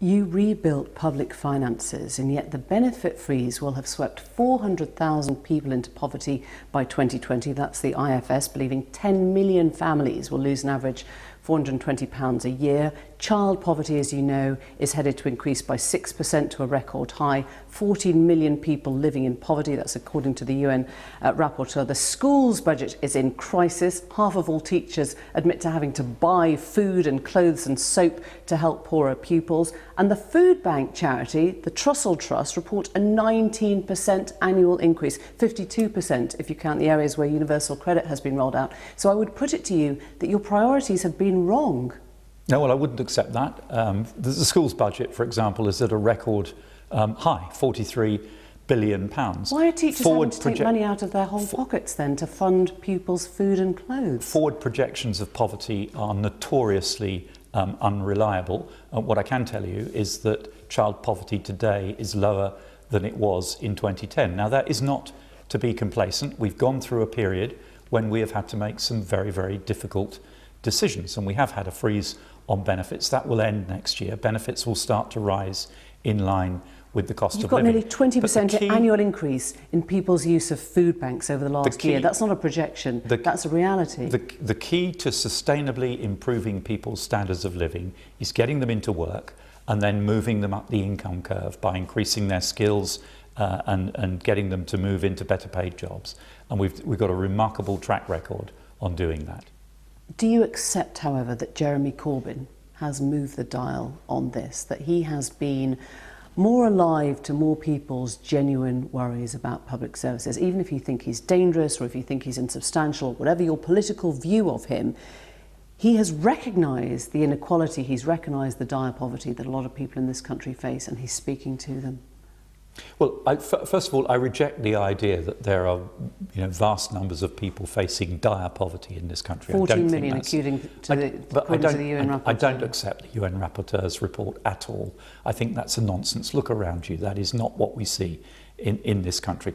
You rebuilt public finances, and yet the benefit freeze will have swept 400,000 people into poverty by 2020. That's the IFS believing 10 million families will lose an average £420 a year. Child poverty, as you know, is headed to increase by 6% to a record high. 14 million people living in poverty, that's according to the UN rapporteur. The schools budget is in crisis. Half of all teachers admit to having to buy food and clothes and soap to help poorer pupils. And the food bank charity, the Trussell Trust, report a 19% annual increase, 52% if you count the areas where universal credit has been rolled out. So I would put it to you that your priorities have been wrong. No, well, I wouldn't accept that. The schools budget, for example, is at a record high, £43 billion. Why are teachers having to take money out of their whole pockets then to fund pupils' food and clothes? Forward projections of poverty are notoriously unreliable. What I can tell you is that child poverty today is lower than it was in 2010. Now, that is not to be complacent. We've gone through a period when we have had to make some very, very difficult decisions, and we have had a freeze on benefits. That will end next year. Benefits will start to rise in line with the cost of living. You've got nearly 20% annual increase in people's use of food banks over the last year. That's not a projection, that's a reality. The key to sustainably improving people's standards of living is getting them into work and then moving them up the income curve by increasing their skills and getting them to move into better paid jobs. And we've got a remarkable track record on doing that. Do you accept, however, that Jeremy Corbyn has moved the dial on this, that he has been more alive to more people's genuine worries about public services, even if you think he's dangerous or if you think he's insubstantial, or whatever your political view of him? He has recognised the inequality, he's recognised the dire poverty that a lot of people in this country face, and he's speaking to them. Well, first of all, I reject the idea that there are vast numbers of people facing dire poverty in this country. 14 million, according to the UN rapporteur. I don't accept the UN rapporteur's report at all. I think that's a nonsense. Look around you. That is not what we see in this country.